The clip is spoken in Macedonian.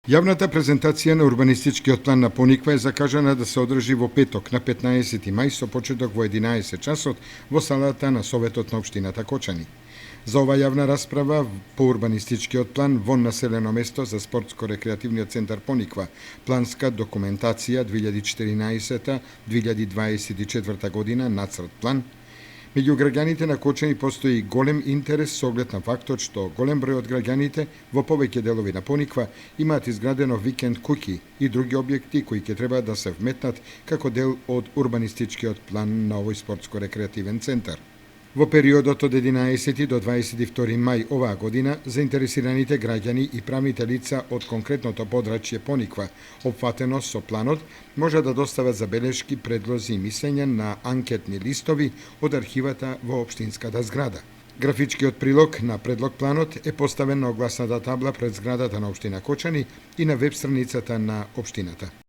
Јавната презентација на урбанистичкиот план на Пониква е закажана да се одржи во петок на 15 мај со почеток во 11 часот во салата на Советот на општината Кочани. За ова јавна расправа по урбанистичкиот план во населено место за спортско-рекреативниот центар Пониква, планска документација 2014-2024 година, нацрт план, меѓу граѓаните на Кочани постои голем интерес со оглед на фактот што голем број од граѓаните во повеќе делови на Пониква имаат изградено викенд куќи и други објекти кои ќе треба да се вметнат како дел од урбанистичкиот план на овој спортско-рекреативен центар. Во периодот од 11 до 22 мај оваа година, заинтересираните граѓани и правните лица од конкретното подрачје Пониква, опфатено со планот, може да достават забелешки, предлози и мислења на анкетни листови од архивата во општинската зграда. Графичкиот прилог на предлог планот е поставен на огласната табла пред зградата на општина Кочани и на веб страницата на општината.